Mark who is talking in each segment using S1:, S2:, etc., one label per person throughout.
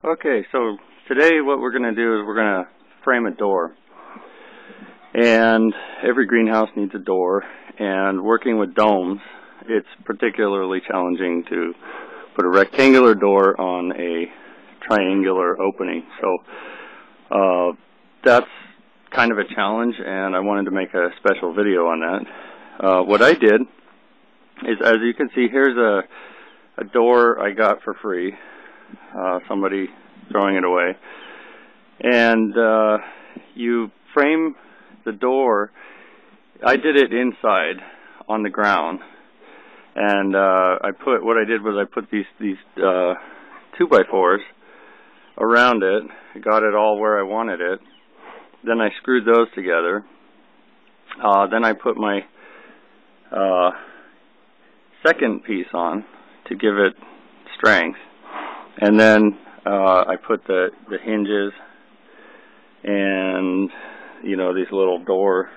S1: Okay, so today what we're going to do is we're going to frame a door. And every greenhouse needs a door, and working with domes, it's particularly challenging to put a rectangular door on a triangular opening. So that's kind of a challenge, and I wanted to make a special video on that. What I did is, as you can see, here's a door I got for free. Somebody throwing it away. And you frame the door. I did it inside on the ground. And what I did was I put these 2x4s around it, got it all where I wanted it. Then I screwed those together. Then I put my second piece on to give it strength. And then I put the hinges and, you know, these little door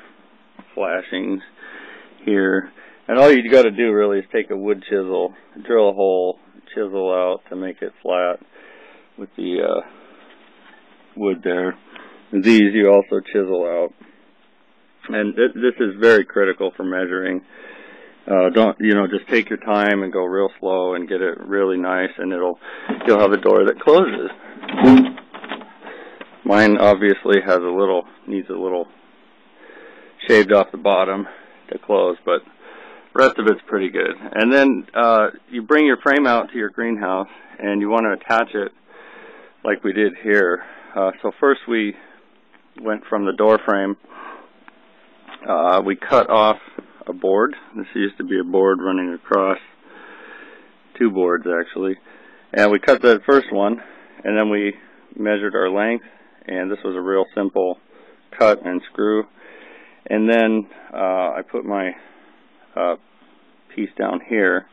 S1: flashings here. And all you got to do really is take a wood chisel, drill a hole, chisel out to make it flat with the wood there. And these you also chisel out. And this is very critical for measuring. Don't, just take your time and go real slow and get it really nice, and you'll have a door that closes. Mine obviously needs a little shaved off the bottom to close, but the rest of it's pretty good. And then you bring your frame out to your greenhouse, and you want to attach it like we did here. So first we went from the door frame. We cut off a board. This used to be a board running across, two boards actually, and we cut that first one, and then we measured our length, and this was a real simple cut and screw. And then I put my piece down here.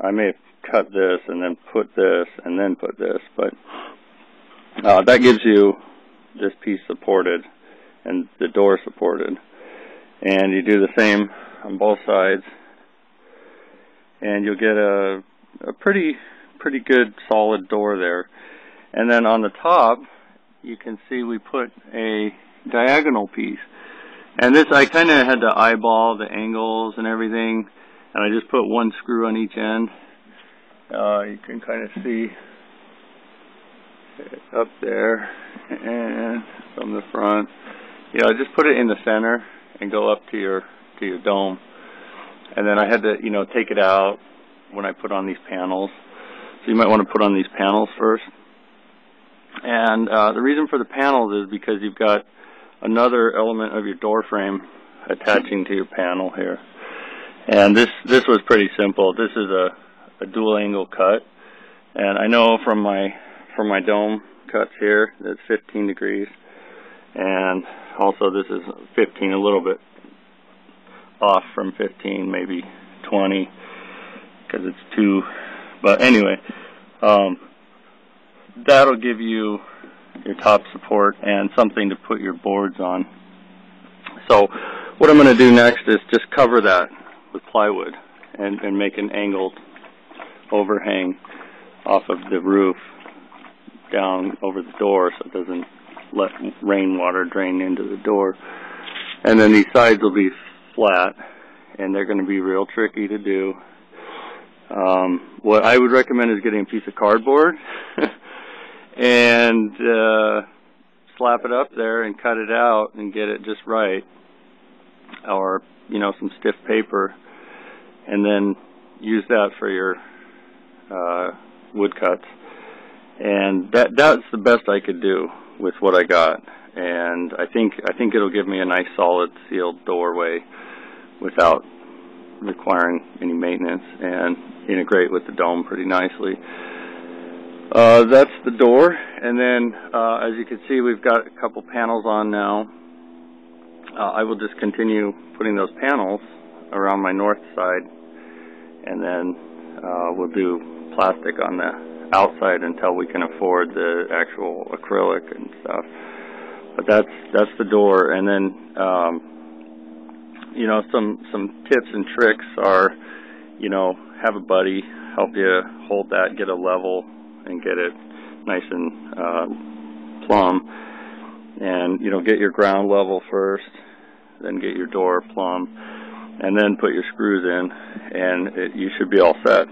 S1: I may have cut this and then put this and then put this, but that gives you this piece supported and the door supported. And you do the same on both sides, and you'll get a pretty good solid door there. And then on the top, you can see we put a diagonal piece. And this, I kind of had to eyeball the angles and everything, and I just put one screw on each end. You can kind of see it up there, and from the front. I just put it in the center and go up to your dome. And then I had to, take it out when I put on these panels. So you might want to put on these panels first. And the reason for the panels is because you've got another element of your door frame attaching to your panel here. And this was pretty simple. This is a dual angle cut. And I know from my dome cuts here, that's 15 degrees. And also this is 15, a little bit off from 15, maybe 20, because it's 2. But anyway, that'll give you your top support and something to put your boards on. So what I'm going to do next is just cover that with plywood and make an angled overhang off of the roof down over the door so it doesn't let rainwater drain into the door. And then these sides will be flat, and they're going to be real tricky to do. What I would recommend is getting a piece of cardboard and slap it up there and cut it out and get it just right, or some stiff paper, and then use that for your wood cuts. And that's the best I could do with what I got, and I think it'll give me a nice solid sealed doorway without requiring any maintenance, and integrate with the dome pretty nicely. That's the door, and then as you can see, we've got a couple panels on now. I will just continue putting those panels around my north side, and then we'll do plastic on the outside until we can afford the actual acrylic and stuff. But that's the door. And then some tips and tricks are, have a buddy help you hold that, get a level, and get it nice and plumb. And get your ground level first, then get your door plumb, and then put your screws in, and you should be all set.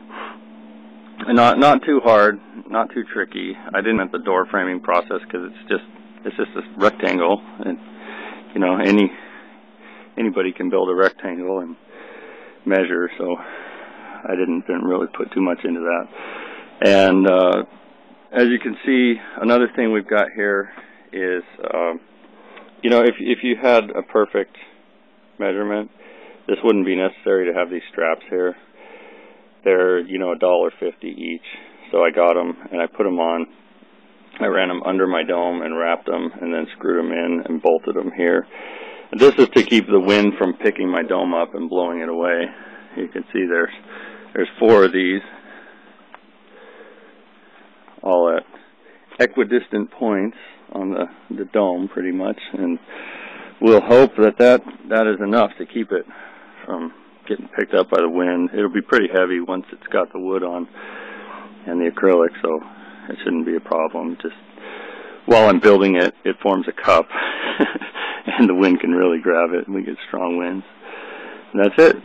S1: And not too hard, not too tricky. I didn't have the door framing process because it's just a rectangle, and anybody can build a rectangle and measure. So I didn't really put too much into that. And as you can see, another thing we've got here is, if you had a perfect measurement, this wouldn't be necessary to have these straps here. They're, $1.50 each. So I got them and I put them on. I ran them under my dome and wrapped them and then screwed them in and bolted them here. And this is to keep the wind from picking my dome up and blowing it away. You can see there's 4 of these, all at equidistant points on the dome pretty much, and we'll hope that is enough to keep it from getting picked up by the wind. It'll be pretty heavy once it's got the wood on and the acrylic, so it shouldn't be a problem. Just while I'm building it, it forms a cup and the wind can really grab it and we get strong winds. And that's it.